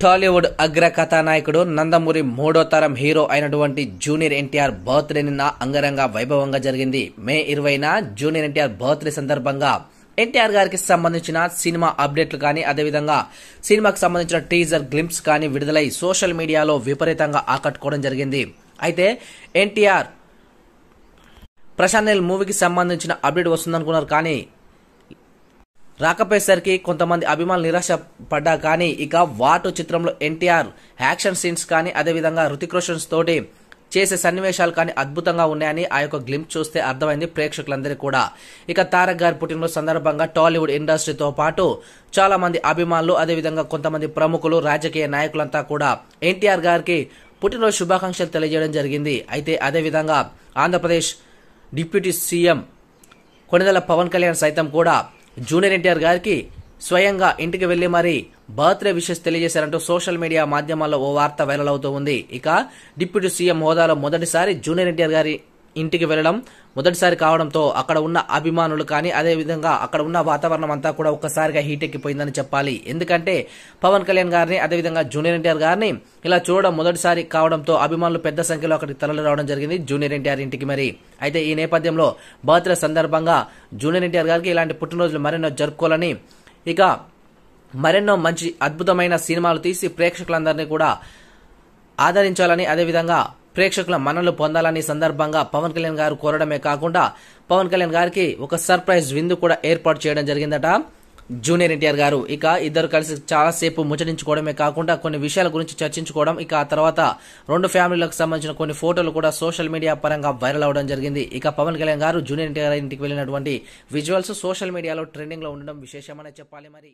టాలీవుడ్ అగ్ర కథానాయకుడు నందమూరి మూడో తరం హీరో అయినటువంటి జూనియర్ ఎన్టీఆర్ బర్త్డే నిన్న అంగరంగ వైభవంగా జరిగింది. మే 20న జూనియర్ ఎన్టీఆర్ బర్త్డే సందర్భంగా ఎన్టీఆర్ గారికి సంబంధించిన సినిమా అప్డేట్లు కానీ అదేవిధంగా సినిమాకు సంబంధించిన టీజర్ గ్లింప్స్ కానీ విడుదలై సోషల్ మీడియాలో విపరీతంగా ఆకట్టుకోవడం జరిగింది. అయితే ఎన్టీఆర్ ప్రశాంత్ నీల్ మూవీకి సంబంధించిన అప్డేట్ వస్తుందనుకున్నారు, కానీ రాకపోయేసరికి కొంతమంది అభిమానులు నిరాశ పడ్డా కానీ ఇక వాటు చిత్రంలో ఎన్టీఆర్ యాక్షన్ సీన్స్ కానీ అదేవిధంగా హృతిక్ రోషన్ తోటి చేసే సన్నివేశాలు కానీ అద్భుతంగా ఉన్నాయని ఆ యొక్క గ్లింప్ చూస్తే అర్థమైంది ప్రేక్షకులందరికీ కూడా. ఇక తారక్ గారి పుట్టినరోజు సందర్భంగా టాలీవుడ్ ఇండస్ట్రీతో పాటు చాలా మంది అభిమానులు అదేవిధంగా కొంతమంది ప్రముఖులు రాజకీయ నాయకులంతా కూడా ఎన్టీఆర్ గారికి పుట్టినరోజు శుభాకాంక్షలు తెలియజేయడం జరిగింది. అయితే అదేవిధంగా ఆంధ్రప్రదేశ్ డిప్యూటీ సీఎం కొణిదెల పవన్ కళ్యాణ్ సైతం కూడా జూనియర్ ఎన్టీఆర్ గారికి స్వయంగా ఇంటికి వెళ్లి మరి బర్త్డే విషెస్ తెలియజేశారంటూ సోషల్ మీడియా మాధ్యమాల్లో ఓ వార్త వైరల్ అవుతూ ఉంది. ఇక డిప్యూటీ సీఎం హోదాలో మొదటిసారి జూనియర్ ఎన్టీఆర్ గారి ఇంటికి వెళ్లడం మొదటిసారి కావడంతో అక్కడ ఉన్న అభిమానులు కానీ అదేవిధంగా అక్కడ ఉన్న వాతావరణం అంతా కూడా ఒక్కసారిగా హీట్ ఎక్కిపోయిందని చెప్పాలి. ఎందుకంటే పవన్ కళ్యాణ్ గారిని అదేవిధంగా జూనియర్ ఎన్టీఆర్ గారిని ఇలా చూడడం మొదటిసారి కావడంతో అభిమానులు పెద్ద సంఖ్యలో అక్కడికి తరలి రావడం జరిగింది జూనియర్ ఎన్టీఆర్ ఇంటికి. మరి అయితే ఈ నేపథ్యంలో బర్త్డే సందర్భంగా జూనియర్ ఎన్టీఆర్ గారికి ఇలాంటి పుట్టినరోజులు మరెన్నో జరుపుకోవాలని ఇక మరెన్నో మంచి అద్భుతమైన సినిమాలు తీసి ప్రేక్షకులందరినీ కూడా ఆదరించాలని అదేవిధంగా ప్రేక్షకుల మన్ననలు పొందాలని సందర్భంగా పవన్ కళ్యాణ్ గారు కోరడమే కాకుండా పవన్ కళ్యాణ్ గారికి ఒక సర్ప్రైజ్ విందు కూడా ఏర్పాటు చేయడం జరిగిందట జూనియర్ ఎన్టీఆర్ గారు. ఇక ఇద్దరు కలిసి చాలాసేపు ముచ్చటించుకోవడమే కాకుండా కొన్ని విషయాల గురించి చర్చించుకోవడం, ఇక ఆ తర్వాత రెండు ఫ్యామిలీలకు సంబంధించిన కొన్ని ఫోటోలు కూడా సోషల్ మీడియా పరంగా వైరల్ అవడం జరిగింది. ఇక పవన్ కళ్యాణ్ గారు జూనియర్ ఎన్టీఆర్ ఇంటికి వెళ్ళినటువంటి విజువల్స్ సోషల్ మీడియాలో ట్రెండింగ్ లో ఉండడం విశేషమనే చెప్పాలి. మరి